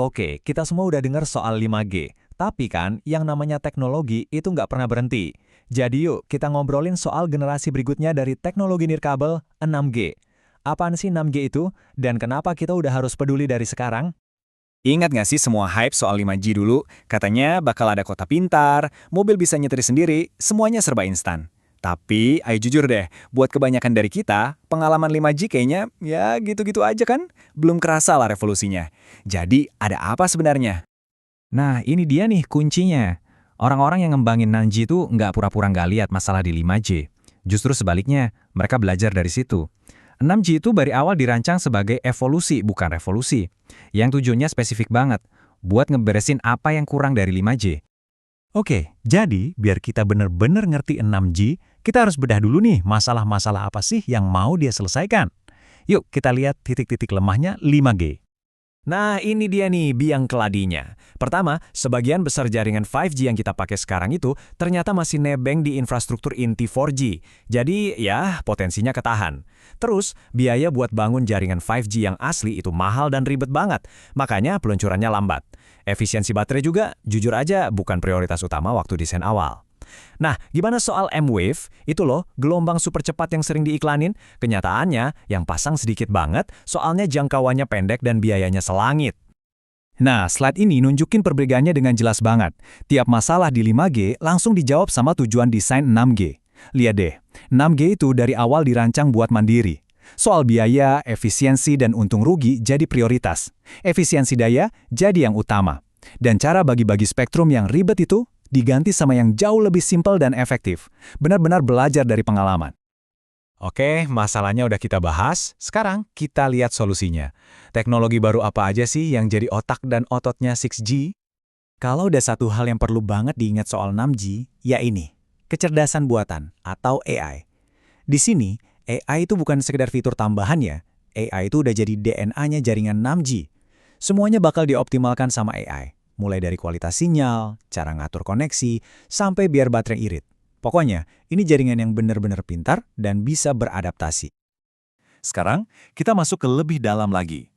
Oke, kita semua udah dengar soal 5G. Tapi kan, yang namanya teknologi itu nggak pernah berhenti. Jadi yuk, kita ngobrolin soal generasi berikutnya dari teknologi nirkabel 6G. Apaan sih 6G itu? Dan kenapa kita udah harus peduli dari sekarang? Ingat nggak sih semua hype soal 5G dulu? Katanya bakal ada kota pintar, mobil bisa nyetir sendiri, semuanya serba instan. Tapi, ayo jujur deh, buat kebanyakan dari kita, pengalaman 5G kayaknya ya gitu-gitu aja kan? Belum kerasa lah revolusinya. Jadi, ada apa sebenarnya? Nah, ini dia nih kuncinya. Orang-orang yang ngembangin 6G itu nggak pura-pura nggak lihat masalah di 5G. Justru sebaliknya, mereka belajar dari situ. 6G itu dari awal dirancang sebagai evolusi, bukan revolusi. Yang tujuannya spesifik banget, buat ngeberesin apa yang kurang dari 5G. Oke, jadi biar kita bener-bener ngerti 6G, kita harus bedah dulu nih masalah-masalah apa sih yang mau dia selesaikan. Yuk kita lihat titik-titik lemahnya 5G. Nah, ini dia nih biang keladinya. Pertama, sebagian besar jaringan 5G yang kita pakai sekarang itu ternyata masih nebeng di infrastruktur inti 4G. Jadi, ya potensinya ketahan. Terus, biaya buat bangun jaringan 5G yang asli itu mahal dan ribet banget. Makanya peluncurannya lambat. Efisiensi baterai juga, jujur aja, bukan prioritas utama waktu desain awal. Nah, gimana soal M-Wave? Itu loh, gelombang super cepat yang sering diiklanin. Kenyataannya, yang pasang sedikit banget, soalnya jangkauannya pendek dan biayanya selangit. Nah, slide ini nunjukin perbedaannya dengan jelas banget. Tiap masalah di 5G langsung dijawab sama tujuan desain 6G. Lihat deh, 6G itu dari awal dirancang buat mandiri. Soal biaya, efisiensi, dan untung rugi jadi prioritas. Efisiensi daya jadi yang utama. Dan cara bagi-bagi spektrum yang ribet itu diganti sama yang jauh lebih simpel dan efektif. Benar-benar belajar dari pengalaman. Oke, masalahnya udah kita bahas. Sekarang kita lihat solusinya. Teknologi baru apa aja sih yang jadi otak dan ototnya 6G? Kalau ada satu hal yang perlu banget diingat soal 6G, ya ini, kecerdasan buatan atau AI. Di sini, AI itu bukan sekedar fitur tambahan ya. AI itu udah jadi DNA-nya jaringan 6G. Semuanya bakal dioptimalkan sama AI. Mulai dari kualitas sinyal, cara ngatur koneksi, sampai biar baterai irit. Pokoknya, ini jaringan yang benar-benar pintar dan bisa beradaptasi. Sekarang, kita masuk ke lebih dalam lagi.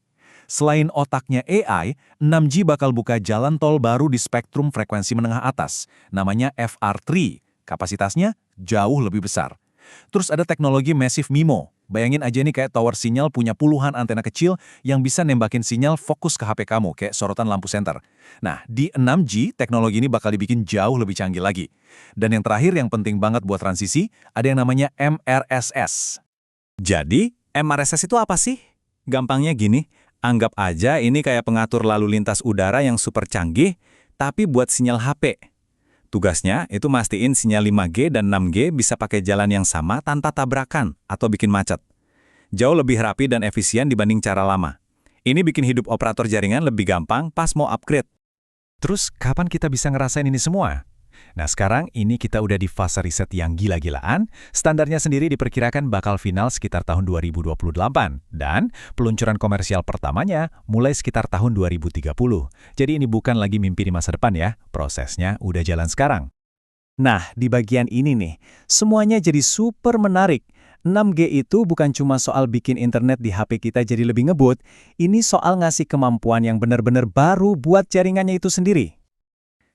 Selain otaknya AI, 6G bakal buka jalan tol baru di spektrum frekuensi menengah atas, namanya FR3. Kapasitasnya jauh lebih besar. Terus ada teknologi Massive MIMO. Bayangin aja nih kayak tower sinyal punya puluhan antena kecil yang bisa nembakin sinyal fokus ke HP kamu, kayak sorotan lampu senter. Nah, di 6G, teknologi ini bakal dibikin jauh lebih canggih lagi. Dan yang terakhir yang penting banget buat transisi, ada yang namanya MRSS. Jadi, MRSS itu apa sih? Gampangnya gini, anggap aja ini kayak pengatur lalu lintas udara yang super canggih, tapi buat sinyal HP. Tugasnya itu mastiin sinyal 5G dan 6G bisa pakai jalan yang sama tanpa tabrakan atau bikin macet. Jauh lebih rapi dan efisien dibanding cara lama. Ini bikin hidup operator jaringan lebih gampang pas mau upgrade. Terus, kapan kita bisa ngerasain ini semua? Nah, sekarang ini kita udah di fase riset yang gila-gilaan. Standarnya sendiri diperkirakan bakal final sekitar tahun 2028. Dan peluncuran komersial pertamanya mulai sekitar tahun 2030. Jadi ini bukan lagi mimpi di masa depan ya. Prosesnya udah jalan sekarang. Nah, di bagian ini nih, semuanya jadi super menarik. 6G itu bukan cuma soal bikin internet di HP kita jadi lebih ngebut. Ini soal ngasih kemampuan yang benar-benar baru buat jaringannya itu sendiri.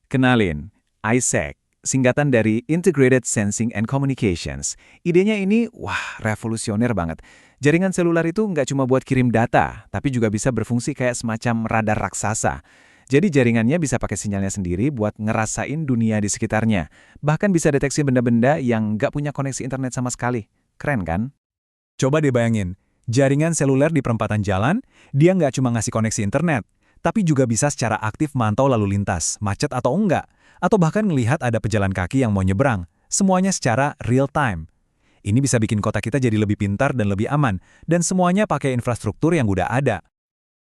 Kenalin, ISAC, singkatan dari Integrated Sensing and Communications. Idenya ini, revolusioner banget. Jaringan seluler itu nggak cuma buat kirim data, tapi juga bisa berfungsi kayak semacam radar raksasa. Jadi jaringannya bisa pakai sinyalnya sendiri buat ngerasain dunia di sekitarnya. Bahkan bisa deteksi benda-benda yang nggak punya koneksi internet sama sekali. Keren kan? Coba deh bayangin, jaringan seluler di perempatan jalan, dia nggak cuma ngasih koneksi internet, tapi juga bisa secara aktif mantau lalu lintas, macet atau enggak. Atau bahkan melihat ada pejalan kaki yang mau nyebrang. Semuanya secara real time. Ini bisa bikin kota kita jadi lebih pintar dan lebih aman. Dan semuanya pakai infrastruktur yang udah ada.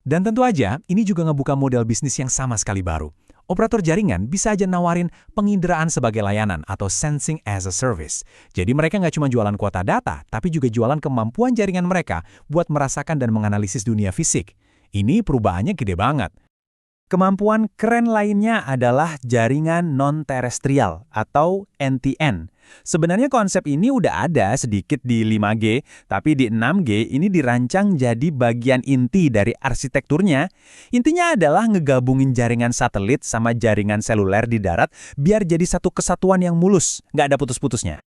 Dan tentu aja, ini juga ngebuka model bisnis yang sama sekali baru. Operator jaringan bisa aja nawarin penginderaan sebagai layanan atau sensing as a service. Jadi mereka nggak cuma jualan kuota data, tapi juga jualan kemampuan jaringan mereka buat merasakan dan menganalisis dunia fisik. Ini perubahannya gede banget. Kemampuan keren lainnya adalah jaringan non-terestrial atau NTN. Sebenarnya konsep ini udah ada sedikit di 5G, tapi di 6G ini dirancang jadi bagian inti dari arsitekturnya. Intinya adalah ngegabungin jaringan satelit sama jaringan seluler di darat biar jadi satu kesatuan yang mulus, nggak ada putus-putusnya.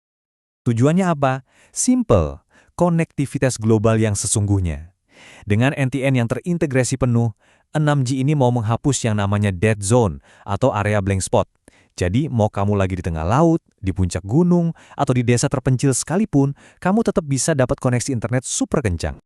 Tujuannya apa? Simple, konektivitas global yang sesungguhnya. Dengan NTN yang terintegrasi penuh, 6G ini mau menghapus yang namanya dead zone atau area blank spot. Jadi, mau kamu lagi di tengah laut, di puncak gunung, atau di desa terpencil sekalipun, kamu tetap bisa dapat koneksi internet super kencang.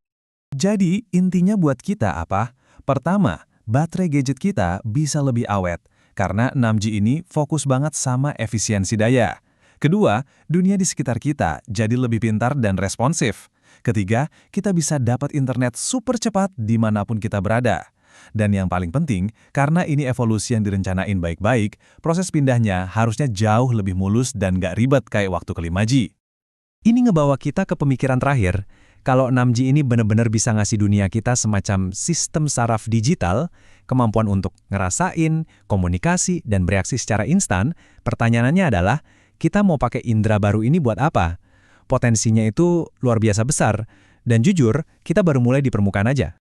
Jadi, intinya buat kita apa? Pertama, baterai gadget kita bisa lebih awet, karena 6G ini fokus banget sama efisiensi daya. Kedua, dunia di sekitar kita jadi lebih pintar dan responsif. Ketiga, kita bisa dapat internet super cepat dimanapun kita berada. Dan yang paling penting, karena ini evolusi yang direncanain baik-baik, proses pindahnya harusnya jauh lebih mulus dan gak ribet kayak waktu ke 5G. Ini ngebawa kita ke pemikiran terakhir, kalau 6G ini benar-benar bisa ngasih dunia kita semacam sistem saraf digital, kemampuan untuk ngerasain, komunikasi, dan bereaksi secara instan, pertanyaannya adalah, kita mau pakai indera baru ini buat apa? Potensinya itu luar biasa besar, dan jujur, kita baru mulai di permukaan aja.